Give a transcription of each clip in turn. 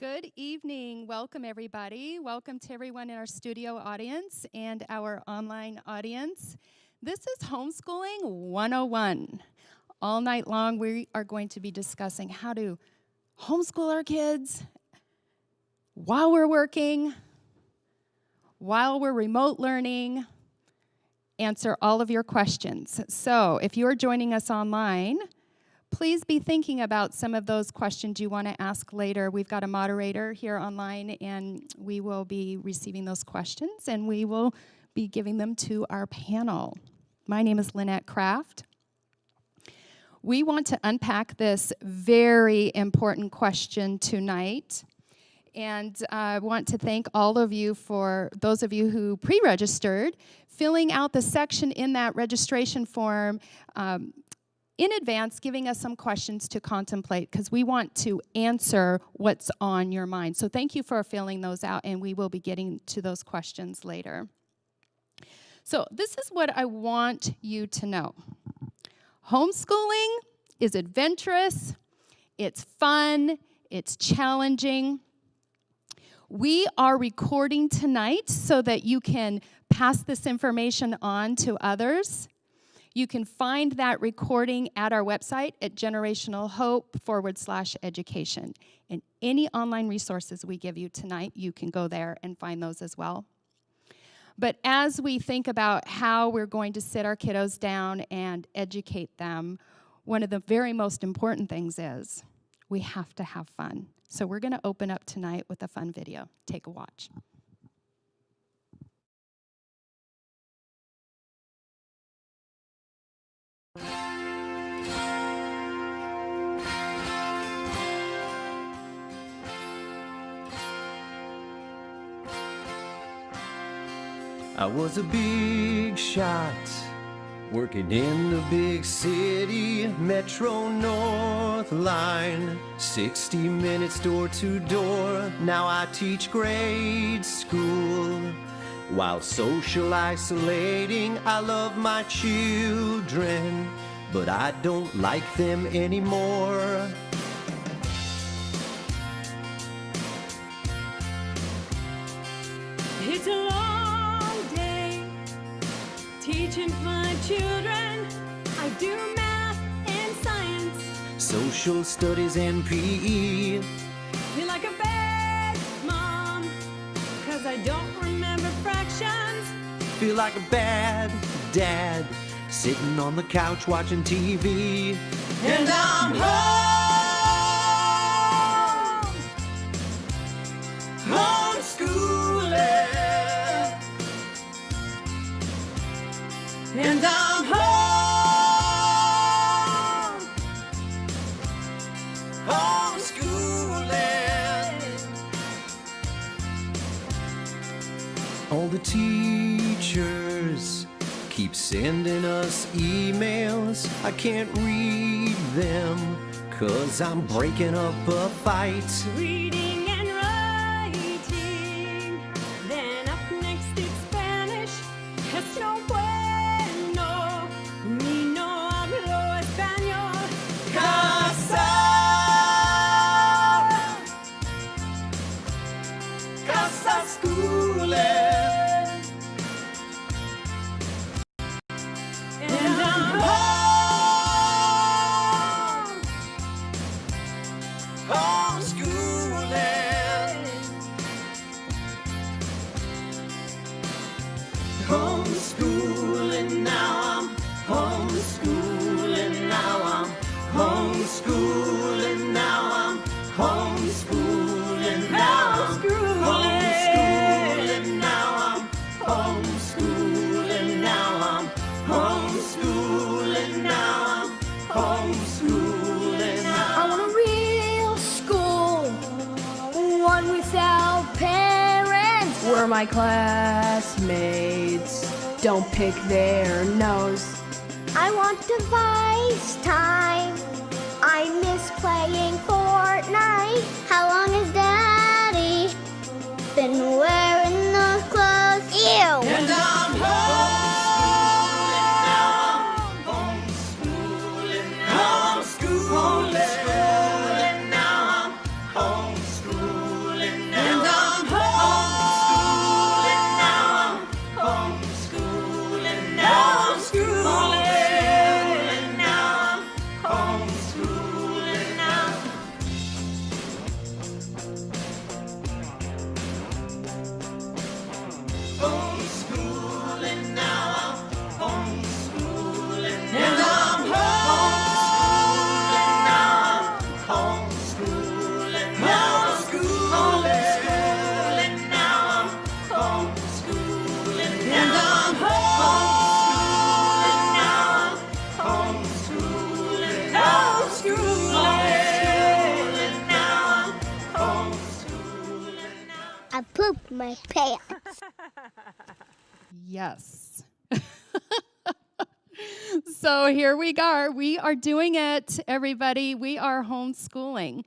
Good evening. Welcome, everybody. Welcome to everyone in our studio audience and our online audience. This is Homeschooling 101. All night long, we are going to be discussing how to homeschool our kids while we're working, while we're remote learning, answer all of your questions. So if you're joining us online, please be thinking about some of those questions you want to ask later. We've got a moderator here online, and we will be receiving those questions, and we will be giving them to our panel. My name is Lynette Kraft. We want to unpack this very important question tonight, and I want to thank all of you for those of you who pre-registered, filling out the section in that registration form in advance, giving us some questions to contemplate, because we want to answer what's on your mind. So thank you for filling those out, and we will be getting to those questions later. So this is what I want you to know. Homeschooling is adventurous, it's fun, it's challenging. We are recording tonight so that you can pass this information on to others. You can find that recording at our website at generationalhope.com/education. And any online resources we give you tonight, you can go there and find those as well. But as we think about how we're going to sit our kiddos down and educate them, one of the very most important things is we have to have fun. So we're going to open up tonight with a fun video. Take a watch. I was a big shot, working in the big city, Metro North Line, 60 minutes door to door. Now I teach grade school. While social isolating, I love my children, but I don't like them anymore. It's a long day teaching my children. I do math and science, Social studies and PE. feel like a bad mom, 'cause I don't remember fractions. Feel like a bad dad, sitting on the couch watching TV. And I'm home, homeschooling. And I'm home, homeschooling. All the teachers keep sending us emails. I can't read them, 'cause I'm breaking up a fight. Reading and writing. Then up next it's Spanish. Es no bueno. Ni no hablo español. Casa schooling. And I'm Home, homeschooling. Homeschooling now, I'm homeschooling now, I'm homeschooling now, I'm homeschooling now, I'm homeschooling now, I'm homeschooling now, I'm homeschooling now, I'm homeschooling now. I want a real school, one without parents, where my classmates don't pick their nose. I want device time. I miss playing Fortnite. How long has Daddy been wearing those clothes? Ew! And I'm homeschooling now, I'm homeschooling now, homeschooling now, I'm homeschooling. I pooped my pants. Yes. So here we are. We are doing it, everybody. We are homeschooling.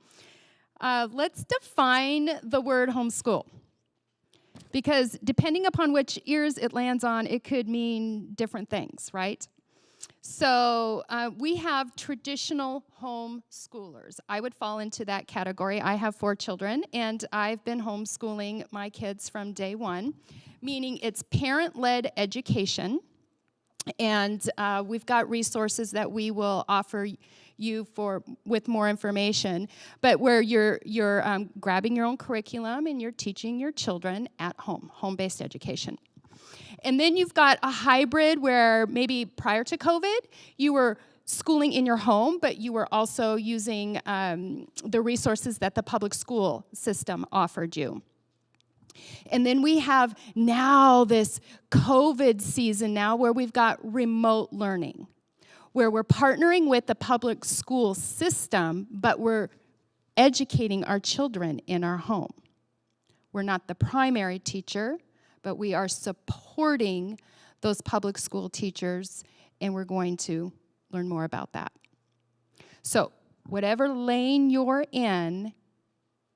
Let's define the word homeschool. Because depending upon which ears it lands on, it could mean different things, right? So we have traditional homeschoolers. I would fall into that category. I have 4 children, and I've been homeschooling my kids from day one, meaning it's parent-led education. And we've got resources that we will offer you with more information, but where you're grabbing your own curriculum and you're teaching your children at home, home-based education. And then you've got a hybrid where maybe prior to COVID, you were schooling in your home, but you were also using the resources that the public school system offered you. And then we have now this COVID season now where we've got remote learning, where we're partnering with the public school system, but we're educating our children in our home. We're not the primary teacher, but we are supporting those public school teachers, and we're going to learn more about that. So whatever lane you're in,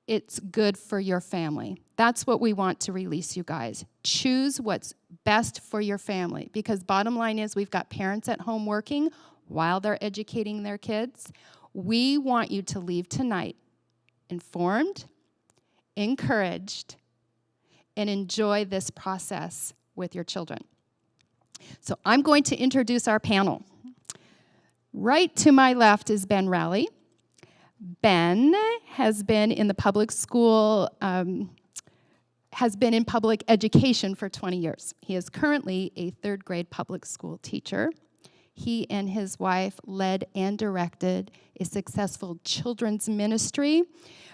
it's good for your family. That's what we want to release you guys. Choose what's best for your family, because bottom line is we've got parents at home working while they're educating their kids. We want you to leave tonight informed, encouraged, and enjoy this process with your children. So I'm going to introduce our panel. Right to my left is Ben Rowley. Ben has been in the public school, has been in public education for 20 years. He is currently a 3rd grade public school teacher. He and his wife led and directed a successful children's ministry,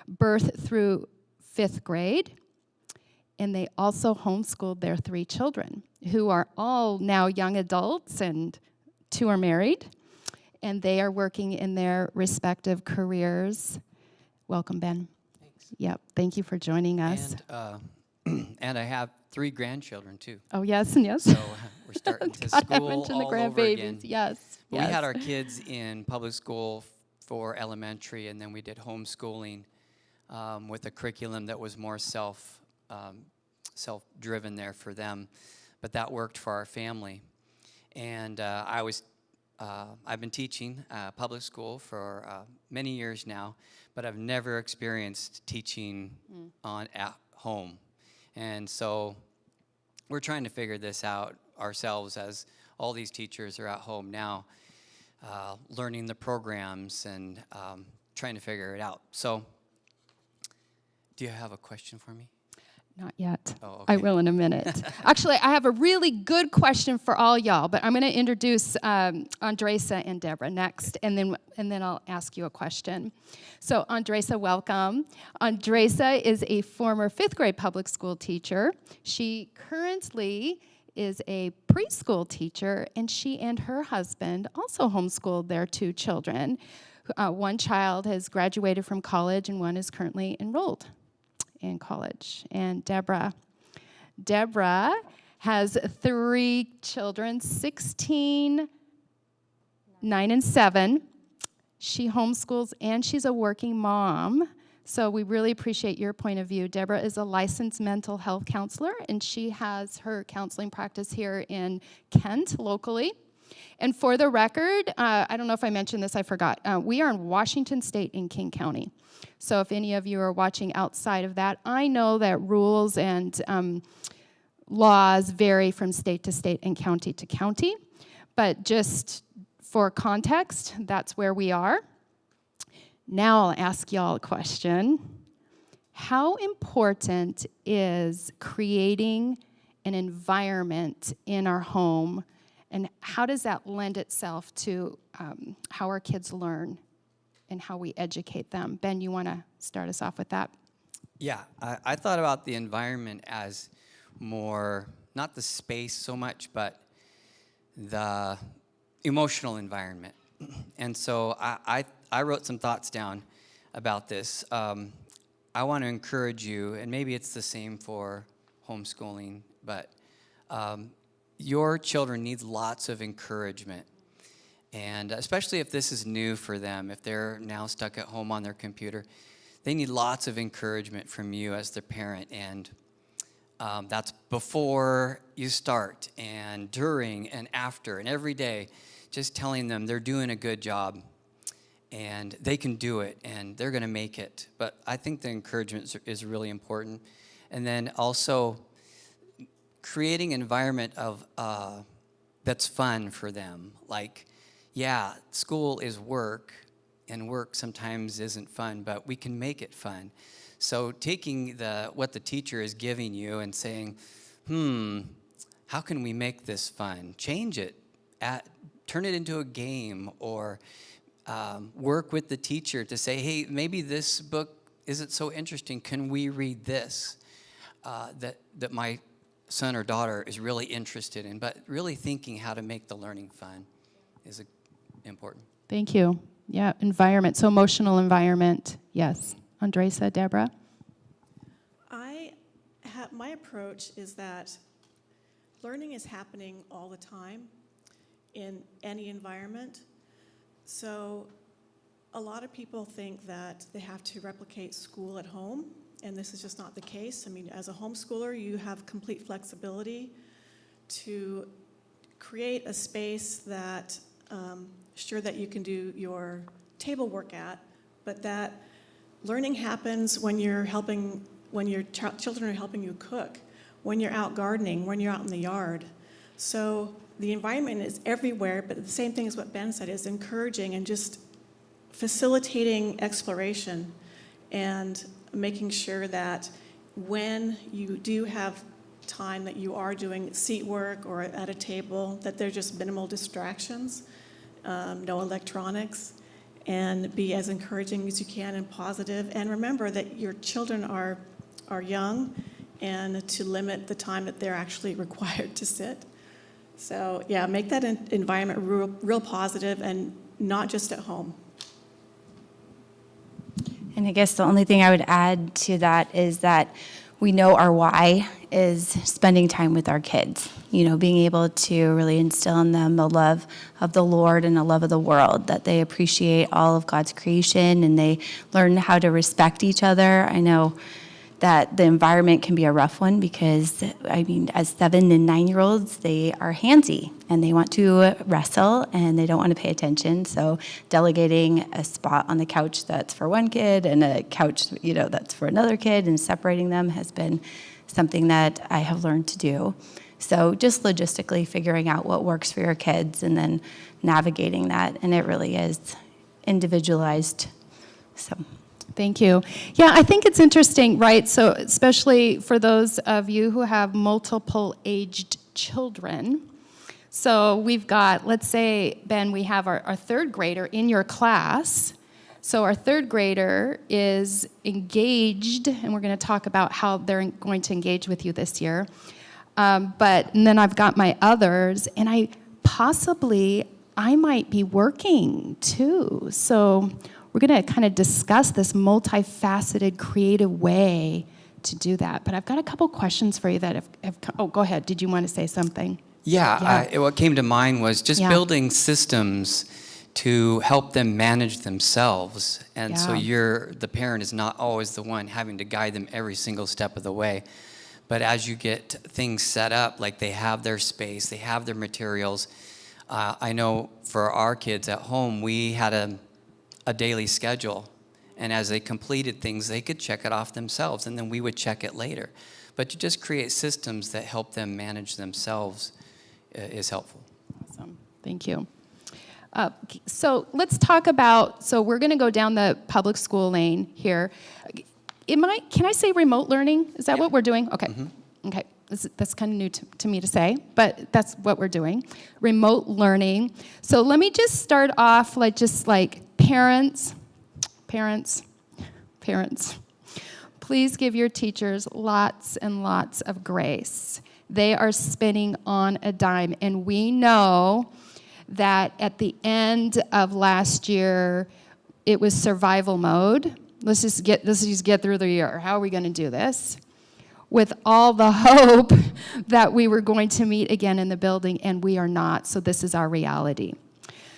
birth through 5th grade. And they also homeschooled their 3 children, who are all now young adults, and 2 are married. And they are working in their respective careers. Welcome, Ben. Thanks. Yep, thank you for joining us. And I have 3 grandchildren, too. Oh, yes, and yes. So we're starting to God, I school mentioned the all over grandbabies. again. Yes, But yes. we had our kids in public school for elementary, and then we did homeschooling with a curriculum that was more self-driven there for them. But that worked for our family. And I've been teaching public school for many years now, but I've never experienced teaching at home. And so we're trying to figure this out ourselves as all these teachers are at home now, learning the programs and trying to figure it out. So do you have a question for me? Not yet. Oh, okay. I will in a minute. Actually, I have a really good question for all y'all, but I'm going to introduce Andresa and Deborah next, and then I'll ask you a question. So, Andresa, welcome. Andresa is a former 5th grade public school teacher. She currently is a preschool teacher, and she and her husband also homeschooled their 2 children. One child has graduated from college, and one is currently enrolled in college. And Deborah has 3 children, 16, 9, and 7. She homeschools, and she's a working mom. So we really appreciate your point of view. Deborah is a licensed mental health counselor, and she has her counseling practice here in Kent, locally. And for the record, I don't know if I mentioned this, I forgot. We are in Washington State in King County. So if any of you are watching outside of that, I know that rules and laws vary from state to state and county to county. But just for context, that's where we are. Now I'll ask y'all a question. How important is creating an environment in our home, and how does that lend itself to how our kids learn and how we educate them? Ben, you want to start us off with that? Yeah, I thought about the environment as more, not the space so much, but the emotional environment. And so I wrote some thoughts down about this. I I want to encourage you, and maybe it's the same for homeschooling, but your children need lots of encouragement. And especially if this is new for them, if they're now stuck at home on their computer, they need lots of encouragement from you as their parent. And that's before you start, and during, and after, and every day, just telling them they're doing a good job, and they can do it, and they're going to make it. But I think the encouragement is really important. And then also creating an environment of that's fun for them. Like, yeah, school is work, and work sometimes isn't fun, but we can make it fun. So taking what the teacher is giving you and saying, how can we make this fun? Change it, turn it into a game, or work with the teacher to say, hey, maybe this book isn't so interesting. Can we read this that my son or daughter is really interested in? But really thinking how to make the learning fun is important. Thank you. Yeah, environment, so emotional environment, yes. Andresa, Deborah? My approach is that learning is happening all the time in any environment. So a lot of people think that they have to replicate school at home, and this is just not the case. I mean, as a homeschooler, you have complete flexibility to create a space that sure that you can do your table work at, but that learning happens when you're helping, when your children are helping you cook, when you're out gardening, when you're out in the yard. So the environment is everywhere, but the same thing as what Ben said, is encouraging and just facilitating exploration and making sure that when you do have time that you are doing seat work or at a table, that there's just minimal distractions, no electronics, and be as encouraging as you can and positive. And remember that your children are young, and to limit the time that they're actually required to sit. So yeah, make that environment real positive, and not just at home. And I guess the only thing I would add to that is that we know our why is spending time with our kids, being able to really instill in them the love of the Lord and the love of the world, that they appreciate all of God's creation and they learn how to respect each other. I know that the environment can be a rough one because, as 7 and 9-year-olds, they are handsy and they want to wrestle and they don't want to pay attention. So delegating a spot on the couch that's for one kid and a couch, that's for another kid, and separating them has been something that I have learned to do. So just logistically figuring out what works for your kids and then navigating that, and it really is individualized. So. Thank you. Yeah, I think it's interesting, right? So especially for those of you who have multiple aged children. So we've got, let's say, Ben, we have our third grader in your class. So our third grader is engaged, and we're going to talk about how they're going to engage with you this year. And then I've got my others, and I might be working too. So we're going to kind of discuss this multifaceted, creative way to do that. But I've got a couple questions for you that have come. Oh, go ahead. Did you want to say something? Yeah. What came to mind was just building systems to help them manage themselves. And so the parent is not always the one having to guide them every single step of the way. But as you get things set up, like they have their space, they have their materials. I know for our kids at home, we had a daily schedule, and as they completed things, they could check it off themselves, and then we would check it later. But to just create systems that help them manage themselves is helpful. Awesome. Thank you. So let's talk about, so we're going to go down the public school lane here. Can I say remote learning? Is that what we're doing? Okay. Mm-hmm. Okay. That's kind of new to me to say, but that's what we're doing. Remote learning. So let me just start off like parents, please give your teachers lots and lots of grace. They are spinning on a dime, and we know that at the end of last year, it was survival mode, Let's just get through the year. How are we going to do this? With all the hope that we were going to meet again in the building, and we are not. So this is our reality.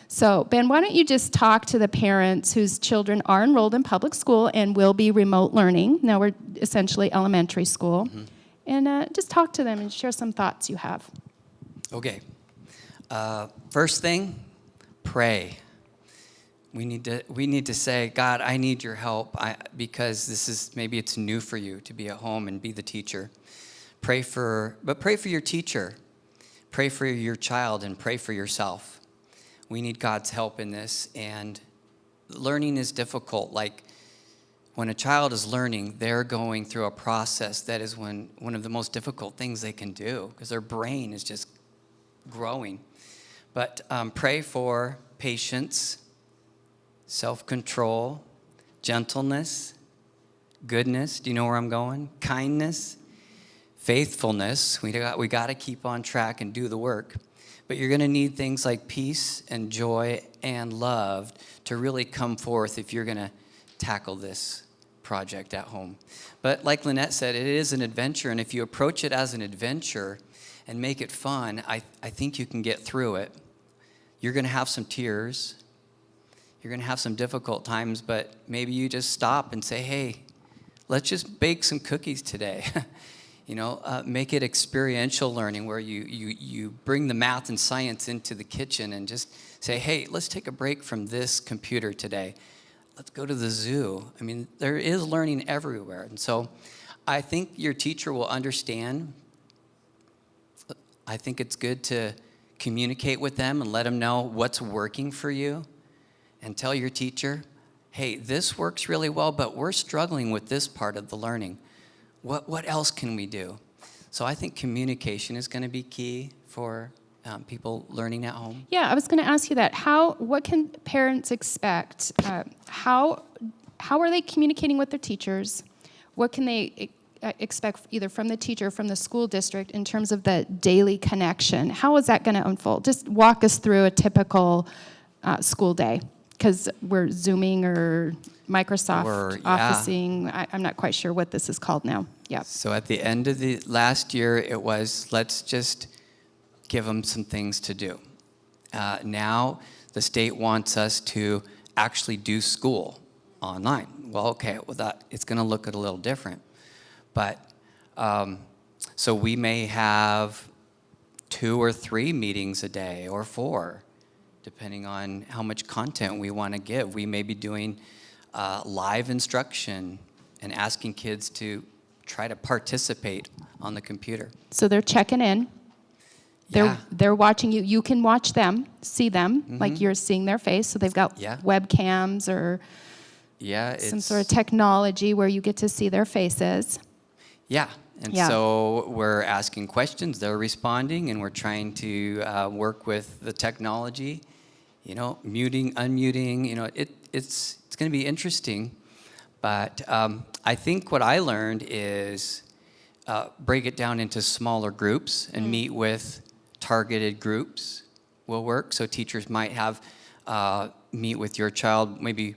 So, Ben, why don't you just talk to the parents whose children are enrolled in public school and will be remote learning. Now we're essentially elementary school. And just talk to them and share some thoughts you have. Okay. First thing, pray. We need to say, God, I need your help because maybe it's new for you to be at home and be the teacher. Pray for your teacher. Pray for your child and pray for yourself. We need God's help in this, and learning is difficult. Like when a child is learning, they're going through a process that is one of the most difficult things they can do because their brain is just growing. But pray for patience, self-control, gentleness, goodness. Do you know where I'm going? Kindness, faithfulness. We got to keep on track and do the work. But you're going to need things like peace and joy and love to really come forth if you're going to tackle this project at home. But like Lynette said, it is an adventure, and if you approach it as an adventure and make it fun, I think you can get through it. You're going to have some tears. You're going to have some difficult times, but maybe you just stop and say, hey, let's just bake some cookies today. Make it experiential learning where you bring the math and science into the kitchen and just say, hey, let's take a break from this computer today. Let's go to the zoo. I mean, there is learning everywhere. And so I think your teacher will understand. I think it's good to communicate with them and let them know what's working for you. And tell your teacher, hey, this works really well, but we're struggling with this part of the learning. What else can we do? So I think communication is going to be key for people learning at home. Yeah, I was going to ask you that. What can parents expect? How are they communicating with their teachers? What can they expect either from the teacher or from the school district in terms of the daily connection? How is that going to unfold? Just walk us through a typical school day. Because we're Zooming or Microsoft Officing. I'm not quite sure what this is called now. Yeah. So at the end of the last year, it was, let's just give them some things to do. Now, the state wants us to actually do school online. Well, okay, it's going to look a little different. But, so we may have 2 or 3 meetings a day, or 4. Depending on how much content we want to give. We may be doing live instruction and asking kids to try to participate on the computer. So they're checking in. They're watching you. You can watch them, see them, like you're seeing their face. So they've got webcams or some sort of technology where you get to see their faces. Yeah. And so we're asking questions, they're responding, and we're trying to work with the technology, muting, unmuting, it's going to be interesting. But I think what I learned is break it down into smaller groups and meet with targeted groups will work. So teachers might have meet with your child maybe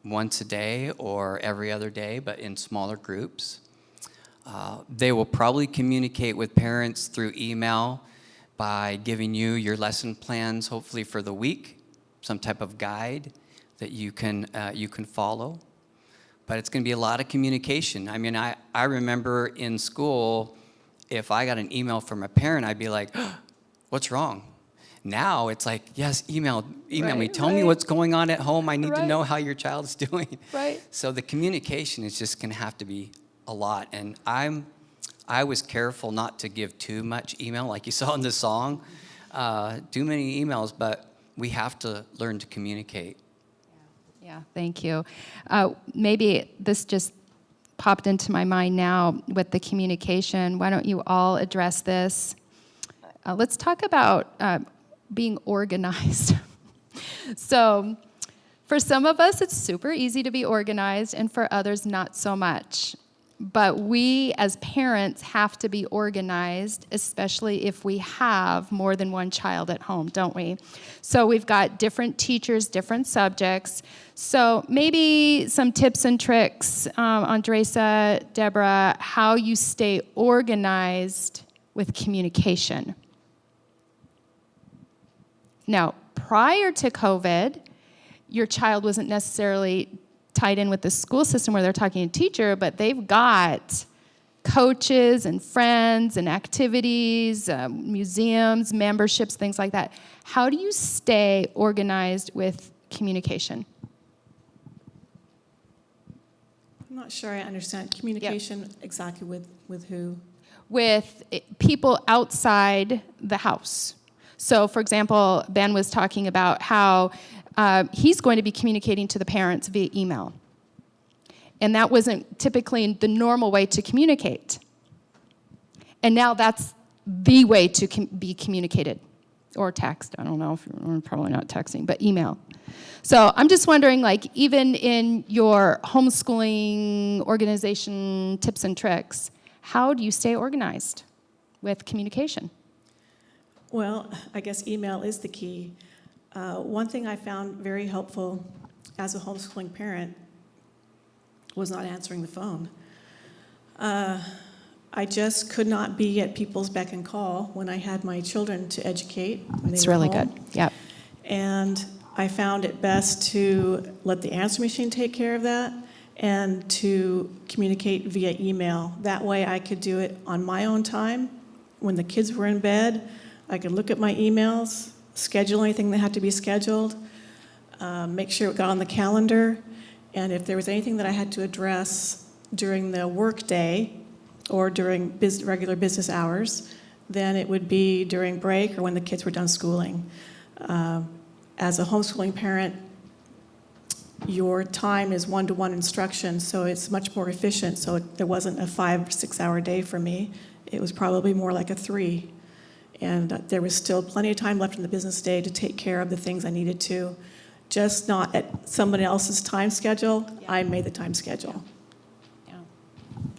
once a day or every other day, but in smaller groups. They will probably communicate with parents through email by giving you your lesson plans, hopefully for the week, some type of guide that you can follow. But it's going to be a lot of communication. I mean, I remember in school, if I got an email from a parent, I'd be like, oh, what's wrong? Now it's like, yes, email me. Tell me what's going on at home. I need to know how your child is doing. Right. So the communication is just going to have to be a lot. And I was careful not to give too much email, like you saw in the song, too many emails, but we have to learn to communicate. Yeah, thank you. Maybe this just popped into my mind now with the communication. Why don't you all address this? Let's talk about being organized. So for some of us, it's super easy to be organized, and for others, not so much. but we as parents have to be organized, especially if we have more than one child at home, don't we? So we've got different teachers, different subjects. So maybe some tips and tricks, Andresa, Deborah, how you stay organized with communication. Now, prior to COVID, your child wasn't necessarily tied in with the school system where they're talking to a teacher, but they've got coaches and friends and activities, museums, memberships, things like that. How do you stay organized with communication? I'm not sure I understand communication exactly with who. With people outside the house. So, for example, Ben was talking about how he's going to be communicating to the parents via email. And that wasn't typically the normal way to communicate. And now that's the way to be communicated. Or text. I don't know if you're probably not texting, but email. So I'm just wondering, like, even in your homeschooling organization tips and tricks, how do you stay organized with communication? Well, I guess email is the key. One thing I found very helpful as a homeschooling parent was not answering the phone. I just could not be at people's beck and call when I had my children to educate. It's really good. Yep. And I found it best to let the answer machine take care of that and to communicate via email. That way I could do it on my own time. When the kids were in bed, I could look at my emails, schedule anything that had to be scheduled, make sure it got on the calendar, and if there was anything that I had to address during the work day or during regular business hours, then it would be during break or when the kids were done schooling. As a homeschooling parent, your time is one-to-one instruction, so it's much more efficient. So there wasn't a 5 or 6 hour day for me. It was probably more like a 3. And there was still plenty of time left in the business day to take care of the things I needed to, just not at somebody else's time schedule. Yeah. I made the time schedule.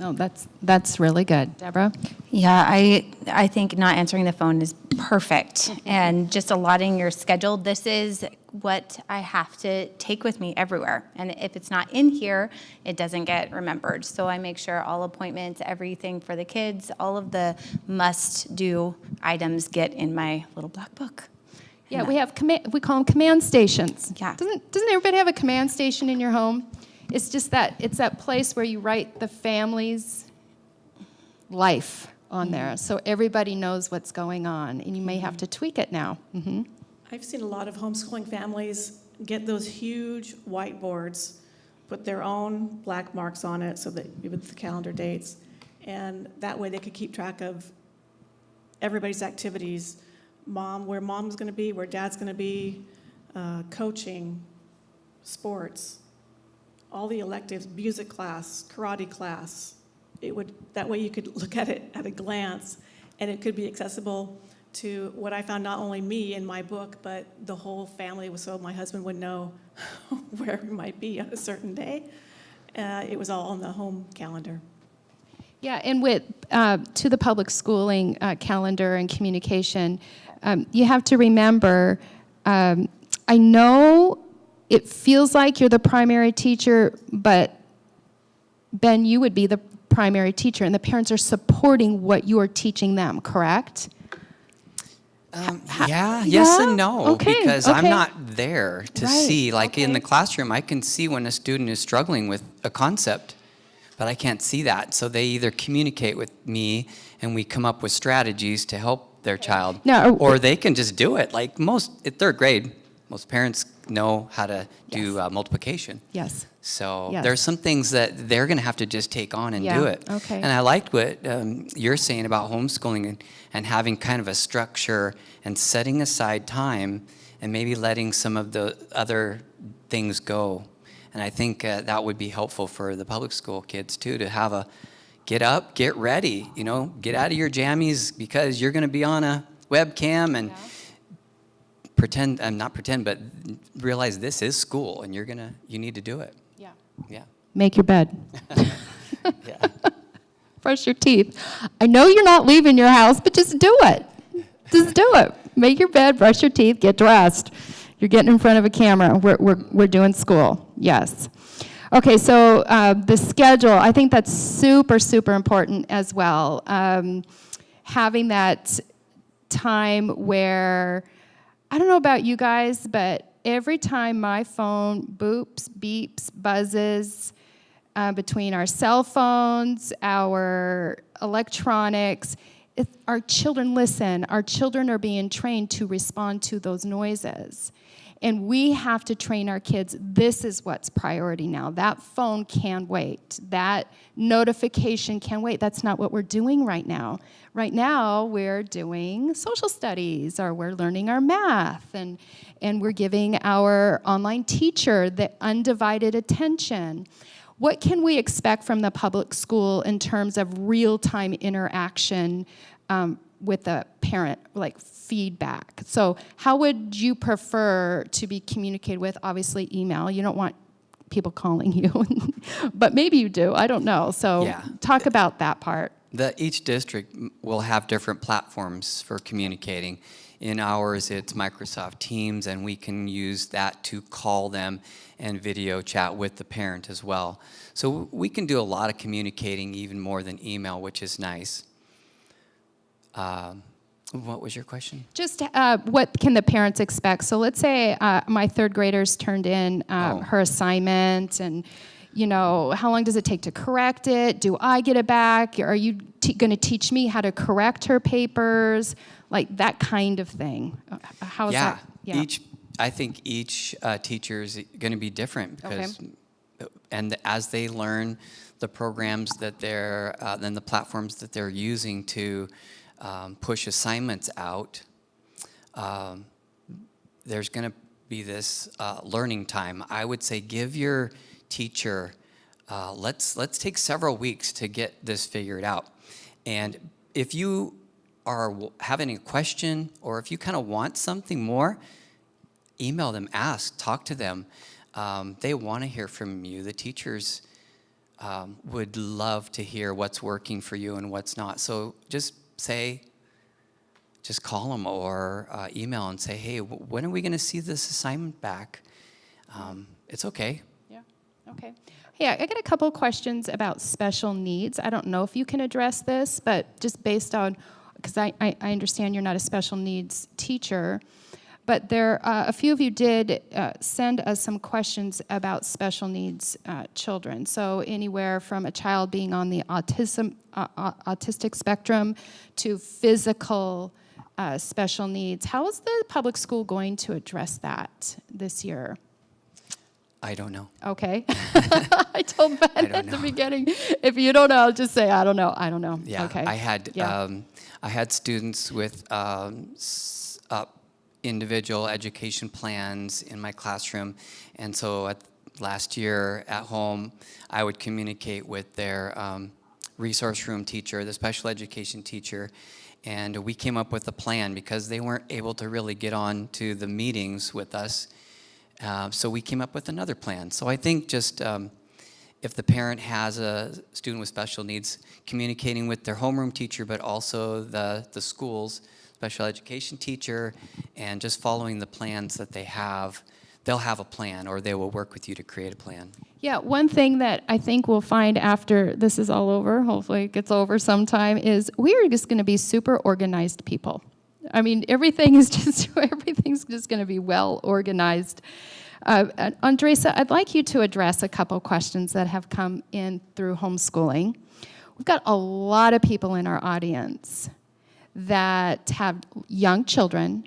Oh, that's really good. Deborah? Yeah, I think not answering the phone is perfect. And just allotting your schedule. This is what I have to take with me everywhere. And if it's not in here, it doesn't get remembered. So I make sure all appointments, everything for the kids, all of the must-do items get in my little black book. Yeah, we call them command stations. Yeah. Doesn't everybody have a command station in your home? It's just it's that place where you write the family's life on there, so everybody knows what's going on, and you may have to tweak it now. Mm-hmm. I've seen a lot of homeschooling families get those huge whiteboards, put their own black marks on it so that with the calendar dates, and that way they could keep track of everybody's activities, where mom's going to be, where dad's going to be, coaching, sports, all the electives, music class, karate class. That way you could look at it at a glance, and it could be accessible to what I found, not only me in my book, but the whole family, so my husband would know where we might be on a certain day. It was all on the home calendar. Yeah, and with to the public schooling calendar and communication, you have to remember, I know it feels like you're the primary teacher, but Ben, you would be the primary teacher, and the parents are supporting what you are teaching them, correct? Yes and no, okay, because okay. I'm not there to Right, see. Like in okay. the classroom, I can see when a student is struggling with a concept, but I can't see that. So they either communicate with me, and we come up with strategies to help their child, Now, or they can just do it. Like at 3rd grade, most parents know how to do multiplication. Yes. So Yes. there's some things that they're going to have to just take on and Yeah, do it. okay. And I liked what you're saying about homeschooling and having kind of a structure and setting aside time and maybe letting some of the other things go. And I think that would be helpful for the public school kids too, to have get up, get ready, get out of your jammies because you're going to be on a webcam and but realize this is school and you need to do it. Yeah. Yeah. Make your bed. Yeah. Brush your teeth. I know you're not leaving your house, but just do it. Just do it. Make your bed, brush your teeth, get dressed. You're getting in front of a camera. We're doing school. Yes. Okay, so the schedule, I think that's super, super important as well. Having that time where, I don't know about you guys, but every time my phone boops, beeps, buzzes, between our cell phones, our electronics, our children listen. Our children are being trained to respond to those noises. And we have to train our kids, this is what's priority now. That phone can wait. That notification can wait. That's not what we're doing right now. Right now, we're doing social studies, or we're learning our math, and we're giving our online teacher the undivided attention. What can we expect from the public school in terms of real-time interaction with the parent, like feedback? So how would you prefer to be communicated with? Obviously, email. You don't want people calling you, but maybe you do. I don't know. So Yeah. talk about that part. Each district will have different platforms for communicating. In ours, it's Microsoft Teams, and we can use that to call them and video chat with the parent as well. So we can do a lot of communicating, even more than email, which is nice. What was your question? Just what can the parents expect? So let's say my third graders turned in her assignment, and how long does it take to correct it? Do I get it back? Are you going to teach me how to correct her papers? Like that kind of thing. How is that? Yeah. I think each teacher is going to be different because, and as they learn the programs that they're, then the platforms that they're using to push assignments out, there's going to be this learning time. I would say give your teacher, let's take several weeks to get this figured out. And if you are having a question, or if you kind of want something more, email them, ask, talk to them. They want to hear from you. The teachers would love to hear what's working for you and what's not. So just call them or email and say, hey, when are we going to see this assignment back? It's okay. Yeah, okay. Yeah, I got a couple of questions about special needs. I don't know if you can address this, but just based on, because I understand you're not a special needs teacher, but a few of you did send us some questions about special needs children. So anywhere from a child being on the autistic spectrum to physical special needs. How is the public school going to address that this year? I don't know. Okay. I told Ben at the beginning, if you don't know, I'll just say, I don't know. I don't know. Yeah, okay. I had students with individual education plans in my classroom, and so last year at home, I would communicate with their resource room teacher, the special education teacher, and we came up with a plan because they weren't able to really get on to the meetings with us. So we came up with another plan. So I think just if the parent has a student with special needs, communicating with their homeroom teacher, but also the school's special education teacher, and just following the plans that they have, they'll have a plan, or they will work with you to create a plan. Yeah, one thing that I think we'll find after this is all over, hopefully it gets over sometime, is we're just going to be super organized people. I mean, everything's just going to be well organized. Andresa, I'd like you to address a couple questions that have come in through homeschooling. We've got a lot of people in our audience that have young children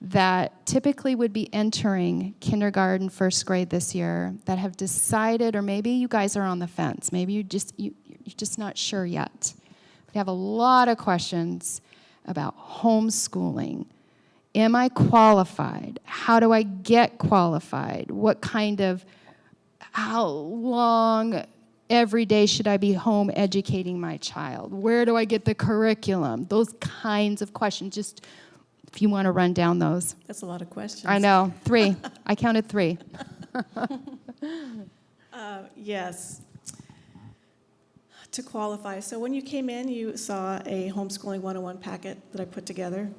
that typically would be entering kindergarten, first grade this year, that have decided, or maybe you guys are on the fence. Maybe you're just not sure yet. We have a lot of questions about homeschooling. Am I qualified? How do I get qualified? How long every day should I be home educating my child? Where do I get the curriculum? Those kinds of questions. Just if you want to run down those. That's a lot of questions. I know, 3. I counted 3. Yes. To qualify, so when you came in, you saw a Homeschooling 101 packet that I put together.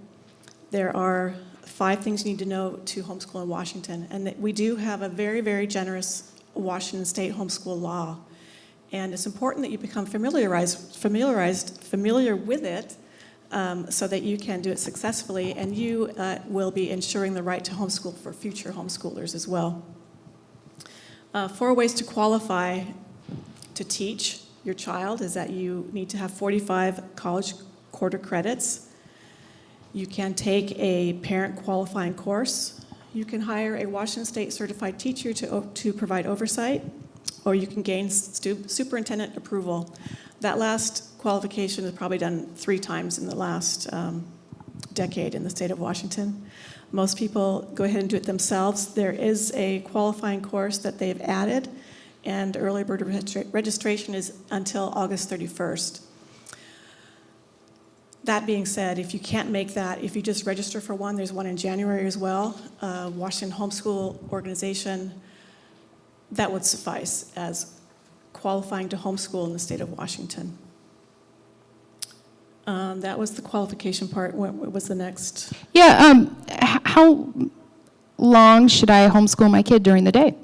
There are 5 things you need to know to homeschool in Washington, and that we do have a very, very generous Washington State homeschool law. And it's important that you become familiar with it, so that you can do it successfully, and you will be ensuring the right to homeschool for future homeschoolers as well. 4 ways to qualify to teach your child is that you need to have 45 college quarter credits. You can take a parent qualifying course. You can hire a Washington State certified teacher to provide oversight, or you can gain superintendent approval. That last qualification is probably done 3 times in the last decade in the state of Washington. Most people go ahead and do it themselves. There is a qualifying course that they've added, and early bird registration is until August 31st. That being said, if you can't make that, if you just register for one, there's one in January as well, Washington Homeschool Organization, that would suffice as qualifying to homeschool in the state of Washington. That was the qualification part. What was the next? Yeah, how long should I homeschool my kid during the day?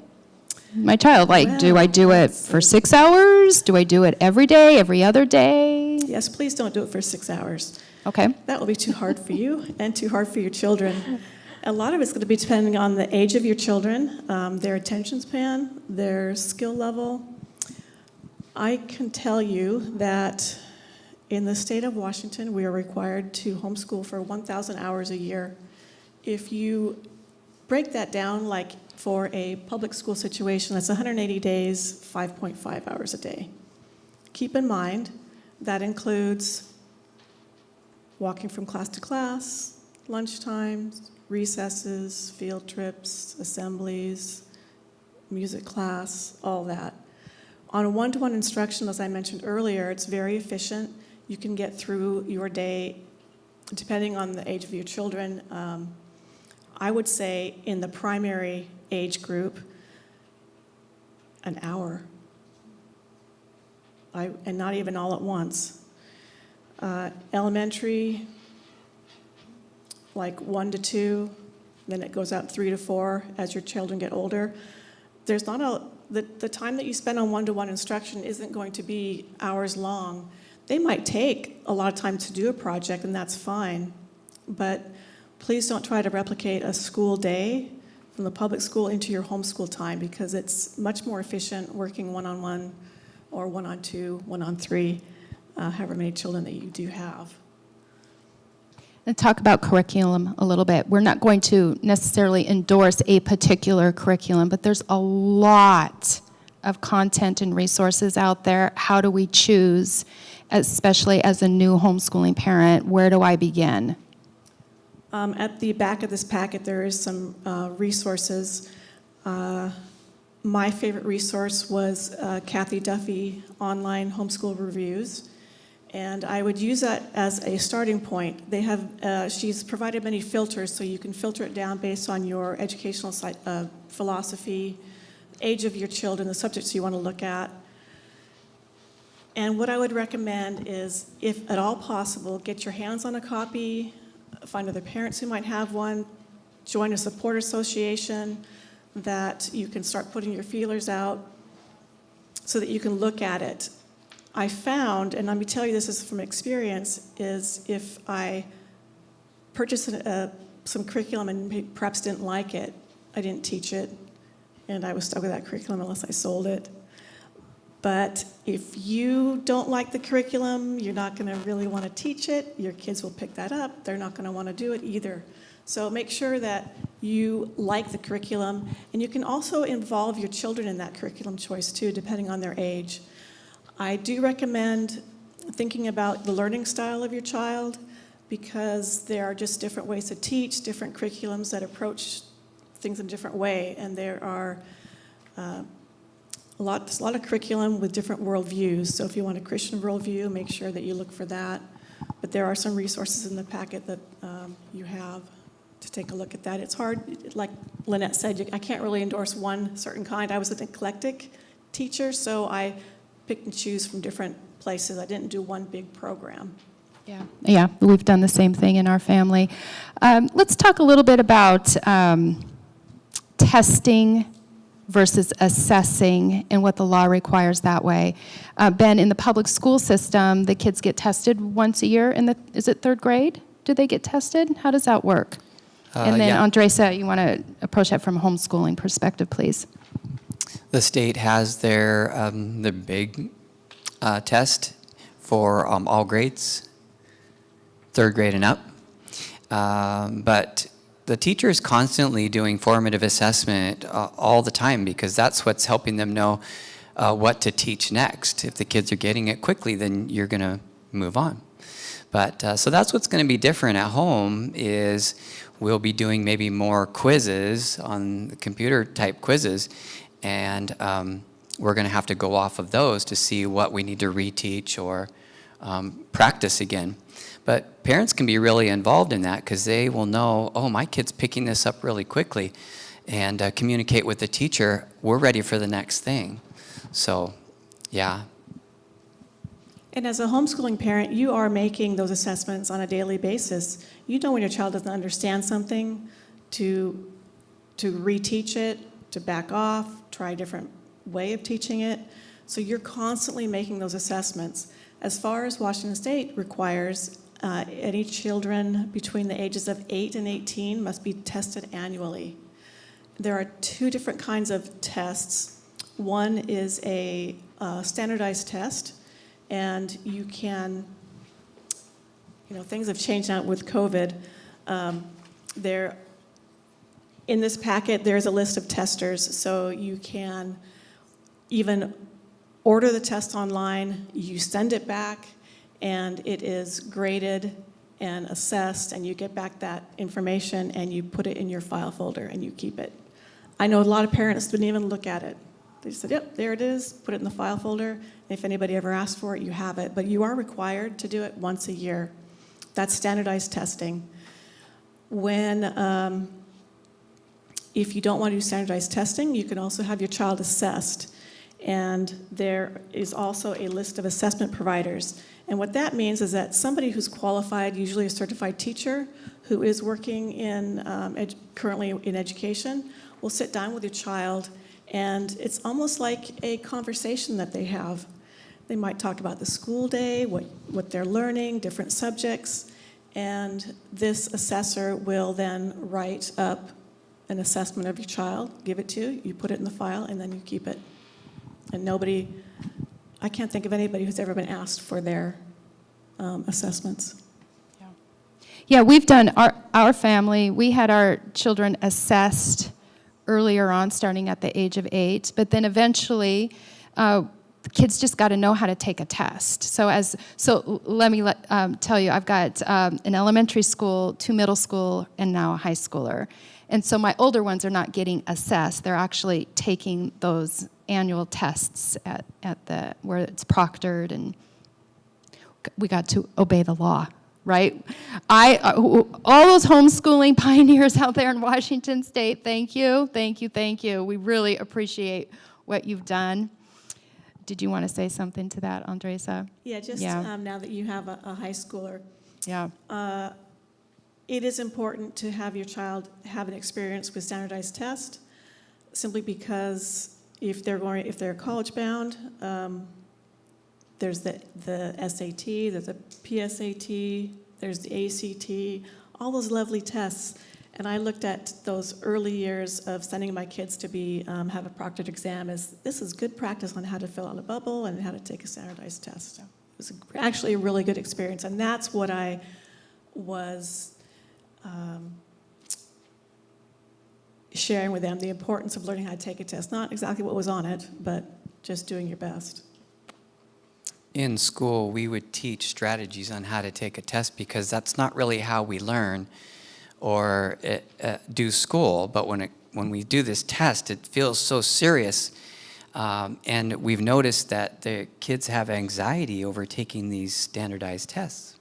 My child, like, do I do it for 6 hours? Do I do it every day, every other day? Yes, please don't do it for 6 hours. Okay. That will be too hard for you and too hard for your children. A lot of it's going to be depending on the age of your children, their attention span, their skill level. I can tell you that in the state of Washington, we are required to homeschool for 1,000 hours a year. If you break that down, like for a public school situation, that's 180 days, 5.5 hours a day. Keep in mind, that includes walking from class to class, lunchtimes, recesses, field trips, assemblies, music class, all that. On a one-to-one instruction, as I mentioned earlier, it's very efficient. You can get through your day, depending on the age of your children. I would say in the primary age group, an hour. And not even all at once. Elementary, like 1 to 2, then it goes out 3 to 4 as your children get older. There's not the time that you spend on one-to-one instruction isn't going to be hours long. They might take a lot of time to do a project, and that's fine. But please don't try to replicate a school day from the public school into your homeschool time, because it's much more efficient working one-on-one or one-on-2, one-on-3, however many children that you do have. And talk about curriculum a little bit. We're not going to necessarily endorse a particular curriculum, but there's a lot of content and resources out there. How do we choose, especially as a new homeschooling parent? Where do I begin? At the back of this packet, there is some resources. My favorite resource was Kathy Duffy Online Homeschool Reviews, and I would use that as a starting point. They have, she's provided many filters, so you can filter it down based on your educational philosophy, age of your children, the subjects you want to look at. And what I would recommend is, if at all possible, get your hands on a copy, find other parents who might have one, join a support association that you can start putting your feelers out so that you can look at it. I found, and let me tell you this is from experience, is if I purchased some curriculum and perhaps didn't like it, I didn't teach it, and I was stuck with that curriculum unless I sold it. But if you don't like the curriculum, you're not going to really want to teach it, your kids will pick that up, they're not going to want to do it either. So make sure that you like the curriculum, and you can also involve your children in that curriculum choice too, depending on their age. I do recommend thinking about the learning style of your child, because there are just different ways to teach, different curriculums that approach things in a different way, and there are a lot of curriculum with different worldviews. So if you want a Christian worldview, make sure that you look for that. But there are some resources in the packet that you have to take a look at that. It's hard, like Lynette said, I can't really endorse one certain kind. I was an eclectic teacher, so I picked and choose from different places. I didn't do one big program. Yeah, we've done the same thing in our family. Let's talk a little bit about testing versus assessing and what the law requires that way. Ben, in the public school system, the kids get tested once a year is it third grade? Do they get tested? How does that work? And then, yeah. Andresa, you want to approach that from a homeschooling perspective, please. The state has their big test for all grades, third grade and up. But the teacher is constantly doing formative assessment all the time, because that's what's helping them know what to teach next. If the kids are getting it quickly, then you're going to move on. But so that's what's going to be different at home is we'll be doing maybe more quizzes on the computer type quizzes, and we're going to have to go off of those to see what we need to reteach or practice again. But parents can be really involved in that, because they will know, oh, my kid's picking this up really quickly, and communicate with the teacher, we're ready for the next thing. So, yeah. And as a homeschooling parent, you are making those assessments on a daily basis. You know when your child doesn't understand something to reteach it, to back off, try a different way of teaching it. So you're constantly making those assessments. As far as Washington State requires, any children between the ages of 8 and 18 must be tested annually. There are two different kinds of tests. One is a standardized test, and you can, things have changed now with COVID. In this packet, there's a list of testers, so you can even order the test online, you send it back, and it is graded and assessed, and you get back that information and you put it in your file folder and you keep it. I know a lot of parents didn't even look at it. They said, yep, there it is, put it in the file folder. If anybody ever asks for it, you have it. But you are required to do it once a year. That's standardized testing. If you don't want to do standardized testing, you can also have your child assessed. And there is also a list of assessment providers. And what that means is that somebody who's qualified, usually a certified teacher, who is working currently in education, will sit down with your child, and it's almost like a conversation that they have. They might talk about the school day, what they're learning, different subjects, and this assessor will then write up an assessment of your child, give it to you, you put it in the file, and then you keep it. And I can't think of anybody who's ever been asked for their assessments. Yeah, we've done our family, we had our children assessed earlier on, starting at the age of 8, but then eventually the kids just got to know how to take a test. So let me tell you, I've got an elementary school, 2 middle school, and now a high schooler. And so my older ones are not getting assessed, they're actually taking those annual tests at where it's proctored, and we got to obey the law, right? All those homeschooling pioneers out there in Washington State, thank you. We really appreciate what you've done. Did you want to say something to that, Andresa? Yeah, now that you have a high schooler. Yeah. It is important to have your child have an experience with standardized tests, simply because if they're college bound, there's the SAT, there's the PSAT, there's the ACT, all those lovely tests. And I looked at those early years of sending my kids to have a proctored exam as this is good practice on how to fill out a bubble and how to take a standardized test. So it was actually a really good experience, and that's what I was sharing with them, the importance of learning how to take a test. Not exactly what was on it, but just doing your best. In school, we would teach strategies on how to take a test, because that's not really how we learn or do school. But when we do this test, it feels so serious. And we've noticed that the kids have anxiety over taking these standardized tests.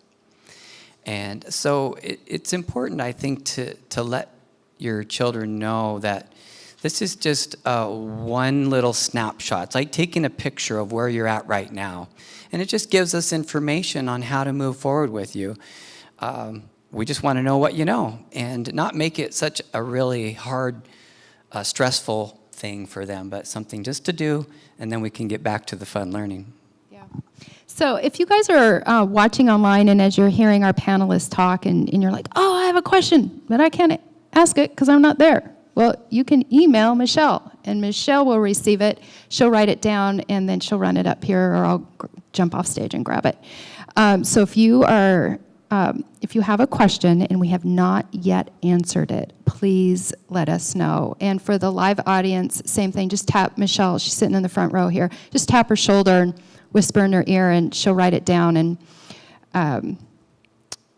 And so it's important, I think, to let your children know that This is just one little snapshot. It's like taking a picture of where you're at right now. And it just gives us information on how to move forward with you. We just want to know what you know and not make it such a really hard, stressful thing for them, but something just to do, and then we can get back to the fun learning. Yeah. So if you guys are watching online and as you're hearing our panelists talk and you're like, oh, I have a question, but I can't ask it because I'm not there. Well, you can email Michelle, and Michelle will receive it. She'll write it down, and then she'll run it up here, or I'll jump off stage and grab it. So if you have a question and we have not yet answered it, please let us know. And for the live audience, same thing. Just tap Michelle. She's sitting in the front row here. Just tap her shoulder and whisper in her ear, and she'll write it down and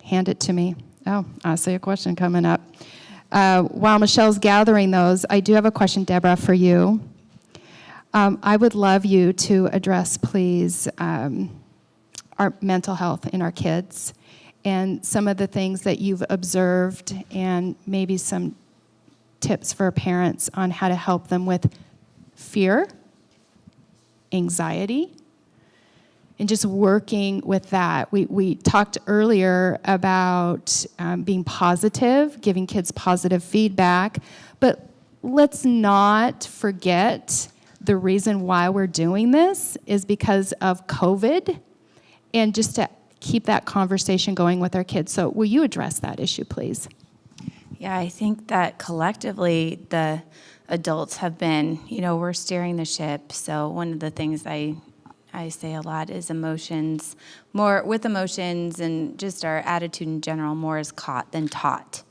hand it to me. Oh, I see a question coming up. While Michelle's gathering those, I do have a question, Deborah, for you. I would love you to address, please, our mental health in our kids and some of the things that you've observed and maybe some tips for parents on how to help them with fear, anxiety, and just working with that. We talked earlier about being positive, giving kids positive feedback, but let's not forget the reason why we're doing this is because of COVID, and just to keep that conversation going with our kids. So will you address that issue, please? Yeah, I think that collectively the adults have been, we're steering the ship. So one of the things I say a lot is emotions, more with emotions and just our attitude in general, more is caught than taught.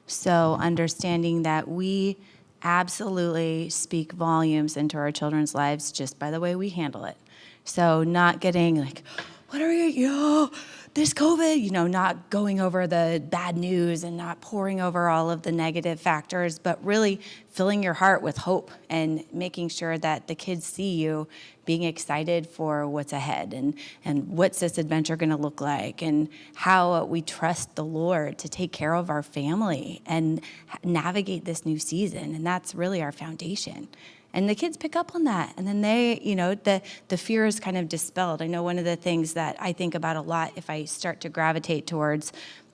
So understanding that we absolutely speak volumes into our children's lives just by the way we handle it. So not getting like, what are you, this COVID, not going over the bad news and not pouring over all of the negative factors, but really filling your heart with hope and making sure that the kids see you being excited for what's ahead and what's this adventure going to look like and how we trust the Lord to take care of our family and navigate this new season. And that's really our foundation. And the kids pick up on that. And then they, the fear is kind of dispelled. I know one of the things that I think about a lot if I start to gravitate towards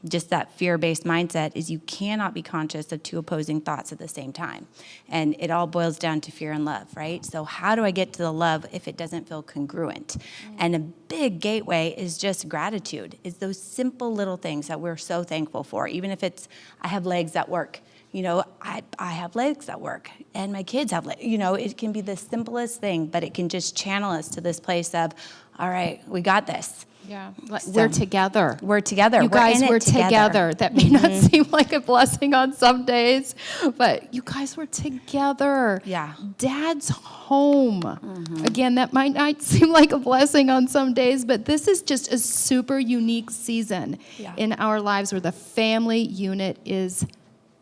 just that fear-based mindset is you cannot be conscious of two opposing thoughts at the same time. And it all boils down to fear and love, right? So how do I get to the love if it doesn't feel congruent? And a big gateway is just gratitude. It's those simple little things that we're so thankful for, even if it's, I have legs at work. I have legs at work, and my kids have legs. It can be the simplest thing, but it can just channel us to this place of, all right, we got this. Yeah, we're together. We're together. You guys, we're together. That may not seem like a blessing on some days, but you guys were together. Yeah. Dad's home. Again, that might not seem like a blessing on some days, but this is just a super unique season in our lives where the family unit is